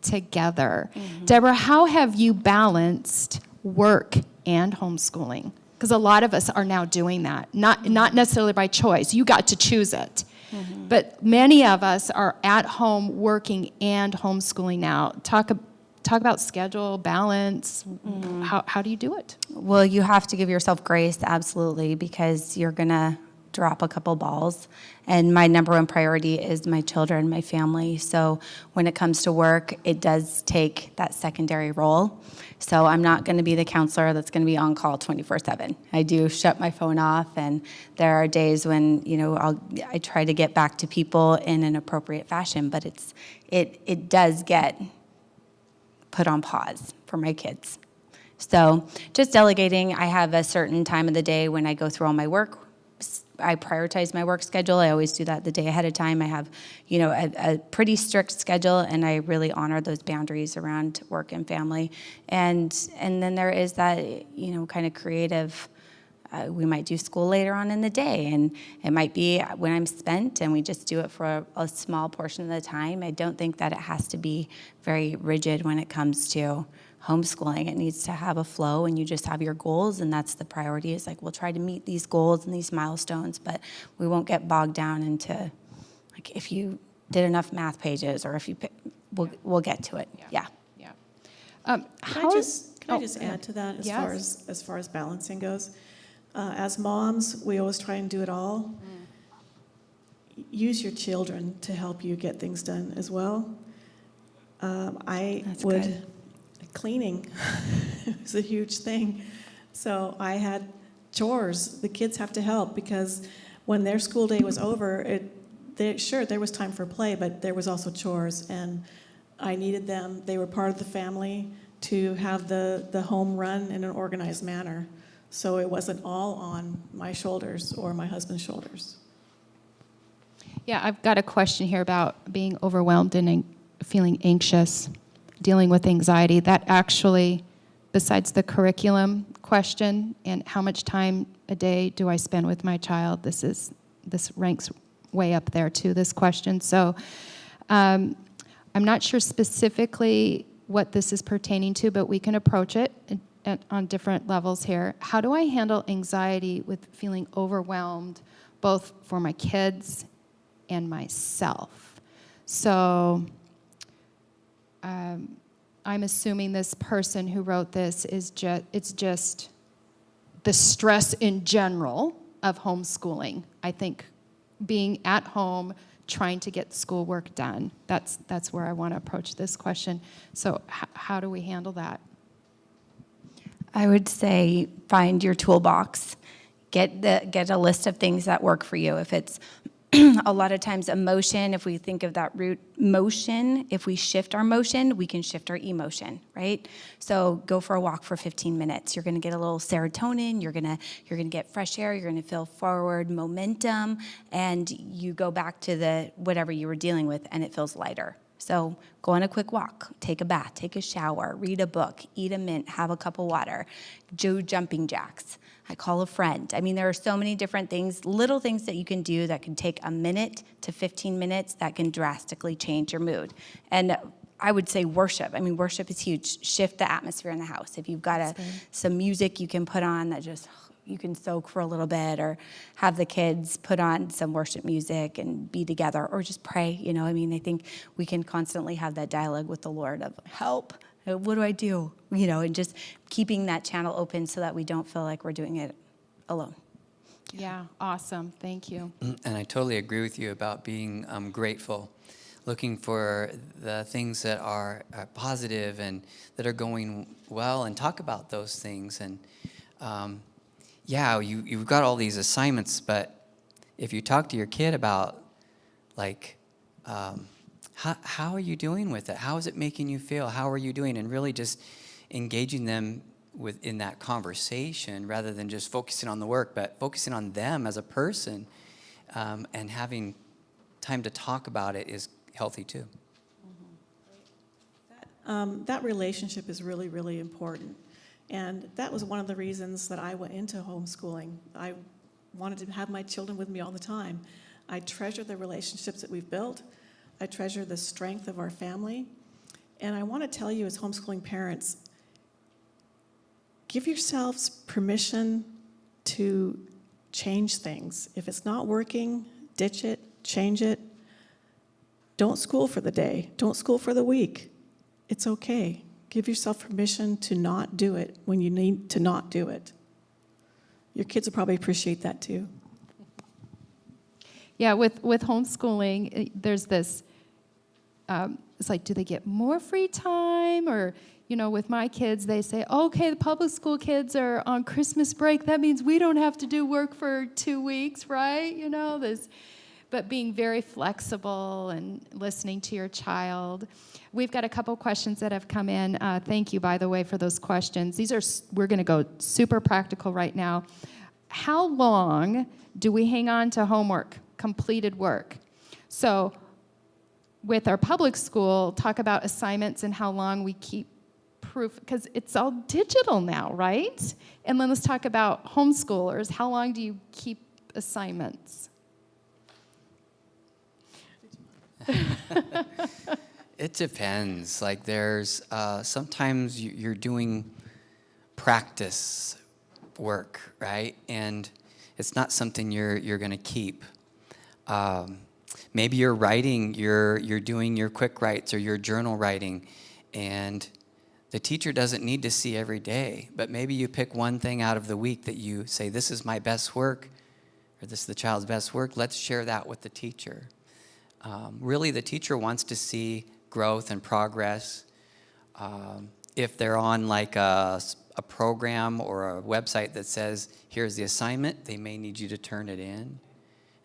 together. Deborah, how have you balanced work and homeschooling? Because a lot of us are now doing that, not necessarily by choice. You got to choose it. But many of us are at home working and homeschooling now. Talk about schedule, balance. How do you do it? Well, you have to give yourself grace, absolutely, because you're going to drop a couple balls. And my number one priority is my children, my family. So when it comes to work, it does take that secondary role. So I'm not going to be the counselor that's going to be on call 24/7. I do shut my phone off, and there are days when I try to get back to people in an appropriate fashion, but it does get put on pause for my kids. So just delegating. I have a certain time of the day when I go through all my work. I prioritize my work schedule. I always do that the day ahead of time. I have, a pretty strict schedule, and I really honor those boundaries around work and family. And then there is that, kind of creative. We might do school later on in the day, and it might be when I'm spent, and we just do it for a small portion of the time. I don't think that it has to be very rigid when it comes to homeschooling. It needs to have a flow, and you just have your goals, and that's the priority. It's like, we'll try to meet these goals and these milestones, but we won't get bogged down into, like, if you did enough math pages, or if you, we'll get to it. Yeah. Can Can I Oh, just yeah. add to that Yes. as far as balancing goes? As moms, we always try and do it all. Use your children to help you get things done as well. I That's would, good. cleaning is a huge thing. So I had chores. The kids have to help because when their school day was over, sure, there was time for play, but there was also chores. And I needed them, they were part of the family, to have the home run in an organized manner. So it wasn't all on my shoulders or my husband's shoulders. Yeah, I've got a question here about being overwhelmed and feeling anxious, dealing with anxiety. That actually, besides the curriculum question and how much time a day do I spend with my child, this ranks way up there too, this question. So I'm not sure specifically what this is pertaining to, but we can approach it on different levels here. How do I handle anxiety with feeling overwhelmed, both for my kids and myself? So I'm assuming this person who wrote this is just the stress in general of homeschooling. I think being at home, trying to get schoolwork done. That's where I want to approach this question. So how do we handle that? I would say find your toolbox. Get a list of things that work for you. If it's a lot of times emotion, if we think of that root motion, if we shift our motion, we can shift our emotion, right? So go for a walk for 15 minutes. You're going to get a little serotonin. You're going to get fresh air. You're going to feel forward momentum, and you go back to the whatever you were dealing with, and it feels lighter. So go on a quick walk, take a bath, take a shower, read a book, eat a mint, have a cup of water, do jumping jacks. I call a friend. I mean, there are so many different things, little things that you can do that can take a minute to 15 minutes that can drastically change your mood. And I would say worship. I mean, worship is huge. Shift the atmosphere in the house. If you've got some music you can put on that just you can soak for a little bit, or have the kids put on some worship music and be together, or just pray. I mean, I think we can constantly have that dialogue with the Lord of help. What do I do? And just keeping that channel open so that we don't feel like we're doing it alone. Yeah, awesome. Thank you. And I totally agree with you about being grateful, looking for the things that are positive and that are going well, and talk about those things. And you've got all these assignments, but if you talk to your kid about, like, how are you doing with it? How is it making you feel? How are you doing? And really just engaging them in that conversation, rather than just focusing on the work, but focusing on them as a person, and having time to talk about it is healthy too. That relationship is really, really important. And that was one of the reasons that I went into homeschooling. I wanted to have my children with me all the time. I treasure the relationships that we've built. I treasure the strength of our family. And I want to tell you, as homeschooling parents, give yourselves permission to change things. If it's not working, ditch it, change it. Don't school for the day. Don't school for the week. It's okay. Give yourself permission to not do it when you need to not do it. Your kids will probably appreciate that too. Yeah, with homeschooling, there's this, it's like, do they get more free time? Or, with my kids, they say, okay, the public school kids are on Christmas break. That means we don't have to do work for 2 weeks, right? But being very flexible and listening to your child. We've got a couple questions that have come in. Thank you, by the way, for those questions. We're going to go super practical right now. How long do we hang on to homework, completed work? So with our public school, talk about assignments and how long we keep proof, because it's all digital now, right? And then let's talk about homeschoolers. How long do you keep assignments? It depends. Like, there's sometimes you're doing practice work, right? And it's not something you're going to keep. Maybe you're writing, you're doing your quick writes or your journal writing, and the teacher doesn't need to see every day, but maybe you pick one thing out of the week that you say, this is my best work, or this is the child's best work. Let's share that with the teacher. Really, the teacher wants to see growth and progress. If they're on like a program or a website that says, here's the assignment, they may need you to turn it in.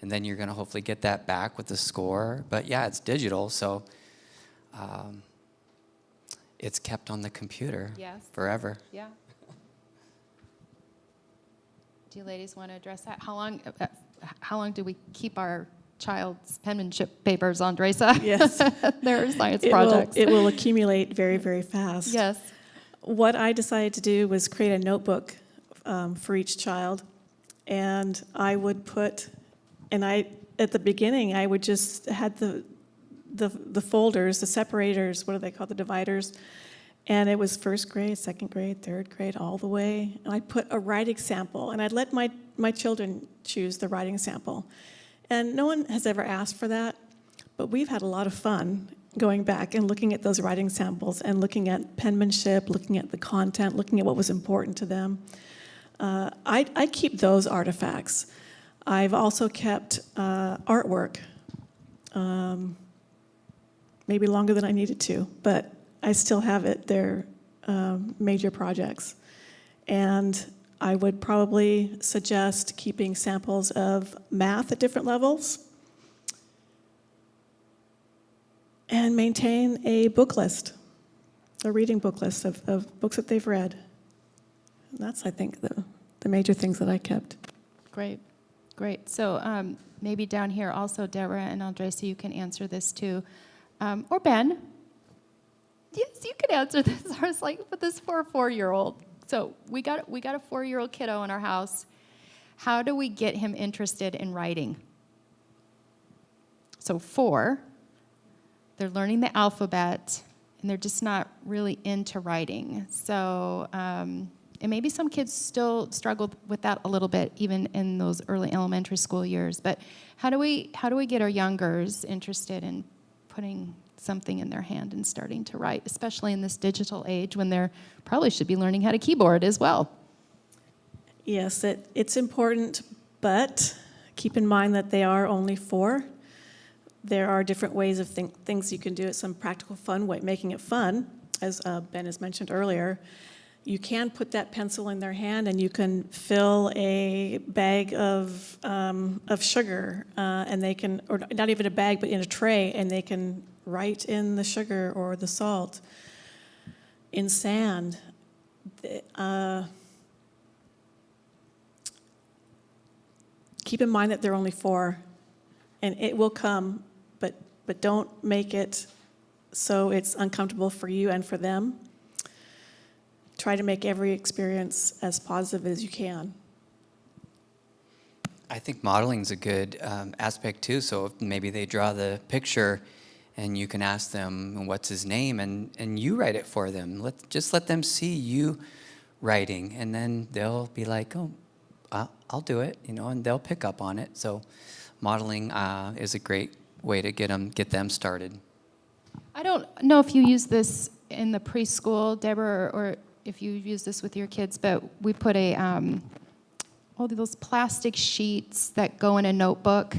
And then you're going to hopefully get that back with the score. But yeah, it's digital, so it's kept on the computer forever. Yeah. Do you ladies want to address that? How long do we keep our child's penmanship papers on Dresa? Yes. Their science projects. It will accumulate very, very fast. Yes. What I decided to do was create a notebook for each child, and I would put, at the beginning, I would just had the folders, the separators, what are they called, the dividers, and it was first grade, second grade, third grade, all the way. And I'd put a writing sample, and I'd let my children choose the writing sample. And no one has ever asked for that, but we've had a lot of fun going back and looking at those writing samples and looking at penmanship, looking at the content, looking at what was important to them. I keep those artifacts. I've also kept artwork, maybe longer than I needed to, but I still have it. They're major projects. And I would probably suggest keeping samples of math at different levels and maintain a book list, a reading book list of books that they've read. And that's, I think, the major things that I kept. Great. So maybe down here also, Deborah and Andresa, you can answer this too. Or Ben. Yes, you can answer this. I was like, but this for a 4-year-old. So we got a 4-year-old kiddo in our house. How do we get him interested in writing? So 4, they're learning the alphabet, and they're just not really into writing. So, and maybe some kids still struggle with that a little bit, even in those early elementary school years. But how do we get our youngers interested in putting something in their hand and starting to write, especially in this digital age when they're probably should be learning how to keyboard as well? Yes, it's important, but keep in mind that they are only 4. There are different ways of things you can do it, some practical fun way, making it fun, as Ben has mentioned earlier. You can put that pencil in their hand and you can fill a bag of sugar, and they can, or not even a bag, but in a tray, and they can write in the sugar or the salt, in sand. Keep in mind that they're only 4, and it will come, but don't make it so it's uncomfortable for you and for them. Try to make every experience as positive as you can. I think modeling is a good aspect too. So if maybe they draw the picture and you can ask them, what's his name? And you write it for them. Just let them see you writing, and then they'll be like, oh, I'll do it, and they'll pick up on it. So modeling is a great way to get them started. I don't know if you use this in the preschool, Deborah, or if you use this with your kids, but we put those plastic sheets that go in a notebook.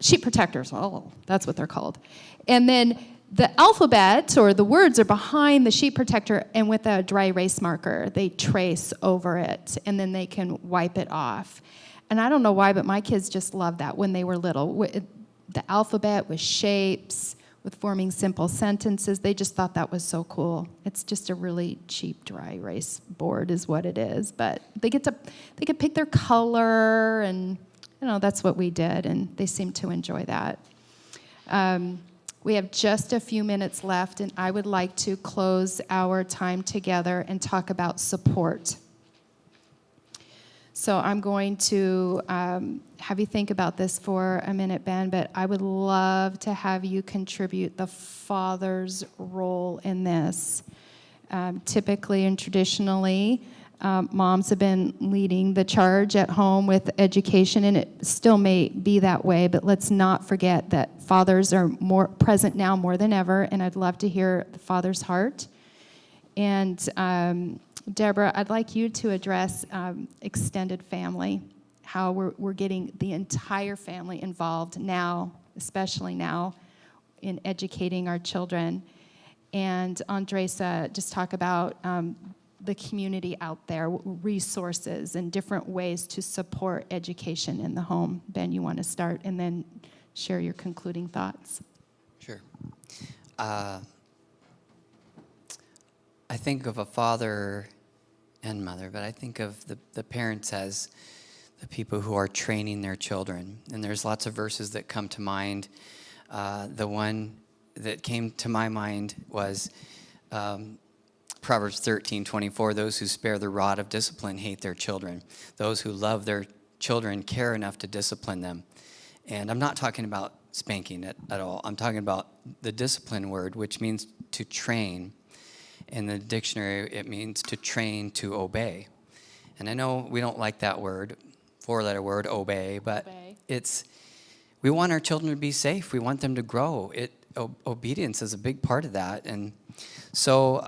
Sheet protectors, that's what they're called. And then the alphabet or the words are behind the sheet protector, and with a dry erase marker, they trace over it, and then they can wipe it off. And I don't know why, but my kids just loved that when they were little. The alphabet with shapes, with forming simple sentences, they just thought that was so cool. It's just a really cheap dry erase board is what it is, but they could pick their color, and that's what we did, and they seemed to enjoy that. We have just a few minutes left, and I would like to close our time together and talk about support. So I'm going to have you think about this for a minute, Ben, but I would love to have you contribute the father's role in this. Typically and traditionally, moms have been leading the charge at home with education, and it still may be that way, but let's not forget that fathers are more present now more than ever, and I'd love to hear the father's heart And Deborah, I'd like you to address extended family, how we're getting the entire family involved now, especially now, in educating our children. And Andresa, just talk about the community out there, resources and different ways to support education in the home. Ben, you want to start and then share your concluding thoughts? Sure. I think of a father and mother, but I think of the parents as the people who are training their children. And there's lots of verses that come to mind. The one that came to my mind was Proverbs 13:24. Those who spare the rod of discipline hate their children. Those who love their children care enough to discipline them. And I'm not talking about spanking at all. I'm talking about the discipline word, which means to train. In the dictionary, it means to train to obey. And I know we don't like that word, four-letter word, obey, but we want our children to be safe. We want them to grow. Obedience is a big part of that. And so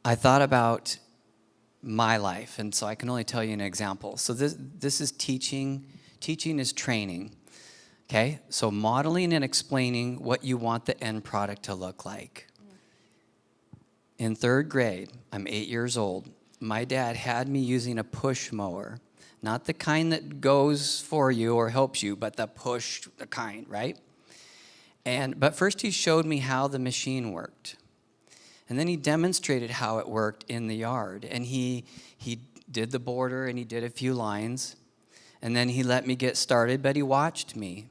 I thought about my life, and so I can only tell you an example. So this is teaching. Teaching is training. Okay? So modeling and explaining what you want the end product to look like. In 3rd grade, I'm 8 years old, my dad had me using a push mower. Not the kind that goes for you or helps you, but the kind, right? But first he showed me how the machine worked. And then he demonstrated how it worked in the yard. And he did the border and he did a few lines. And then he let me get started, but he watched me.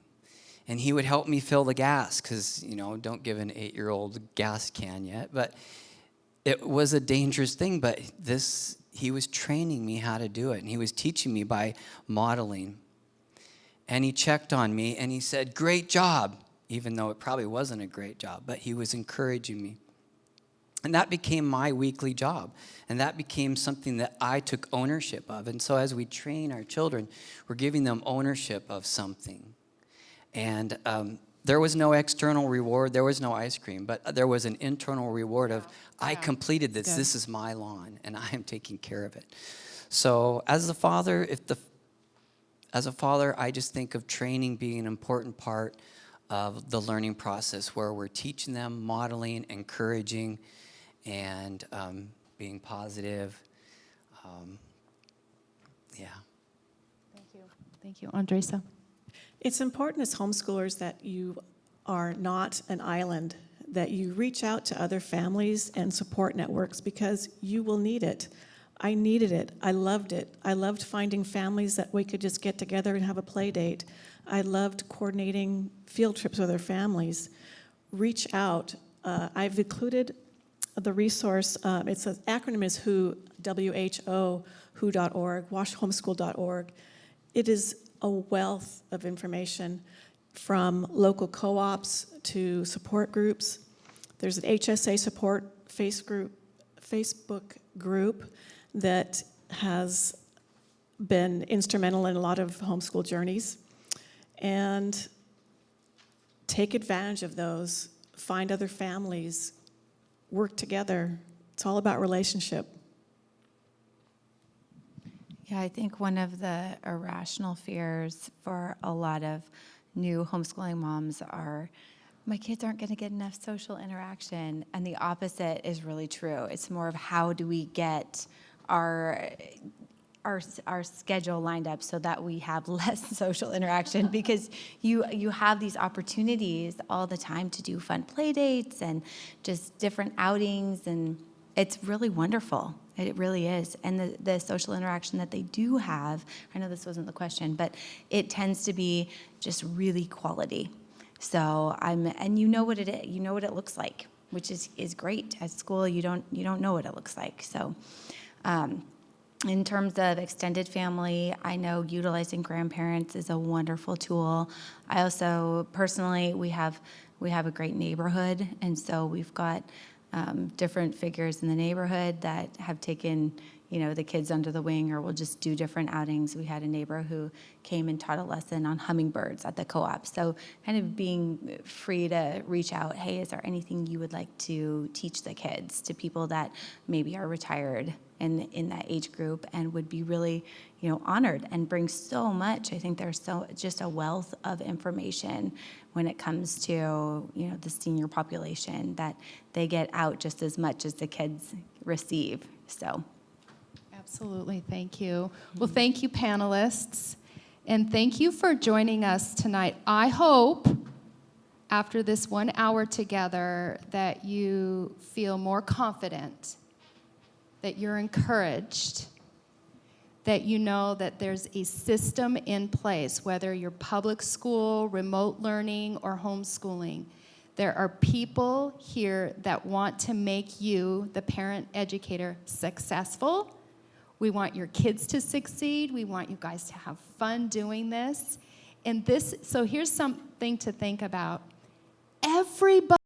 And he would help me fill the gas because, don't give an 8-year-old gas can yet. But it was a dangerous thing, but he was training me how to do it. And he was teaching me by modeling. And he checked on me and he said, "Great job," even though it probably wasn't a great job, but he was encouraging me. And that became my weekly job. And that became something that I took ownership of. And so as we train our children, we're giving them ownership of something. And there was no external reward. There was no ice cream. But there was an internal reward of, I completed this. This is my lawn, and I am taking care of it. So as a father, I just think of training being an important part of the learning process where we're teaching them, modeling, encouraging, and being positive. Yeah. Thank you. Thank you. Andresa? It's important as homeschoolers that you are not an island, that you reach out to other families and support networks because you will need it. I needed it. I loved it. I loved finding families that we could just get together and have a play date. I loved coordinating field trips with their families. Reach out. I've included the resource. It's an acronym is WHO, WHO, who.org, washhomeschool.org. It is a wealth of information from local co-ops to support groups. There's an HSA support Facebook group that has been instrumental in a lot of homeschool journeys. And take advantage of those, find other families, work together. It's all about relationship. Yeah, I think one of the irrational fears for a lot of new homeschooling moms are, my kids aren't going to get enough social interaction. And the opposite is really true. It's more of how do we get our schedule lined up so that we have less social interaction, because you have these opportunities all the time to do fun play dates and just different outings, and it's really wonderful. It really is. And the social interaction that they do have, I know this wasn't the question, but it tends to be just really quality. So and you know what it is, you know what it looks like, which is great. At school, you don't know what it looks like. So in terms of extended family, I know utilizing grandparents is a wonderful tool. I also, personally, we have a great neighborhood, and so we've got different figures in the neighborhood that have taken, the kids under the wing, or we'll just do different outings. We had a neighbor who came and taught a lesson on hummingbirds at the co-op. So kind of being free to reach out, hey, is there anything you would like to teach the kids, to people that maybe are retired and in that age group and would be really, honored and bring so much. I think there's just a wealth of information when it comes to, the senior population, that they get out just as much as the kids receive. So. Absolutely, thank you. Well, thank you, panelists, and thank you for joining us tonight. I hope after this 1 hour together that you feel more confident, that you're encouraged, that you know that there's a system in place, whether you're public school, remote learning, or homeschooling. There are people here that want to make you, the parent educator, successful. We want your kids to succeed. We want you guys to have fun doing this. So here's something to think about. Everybody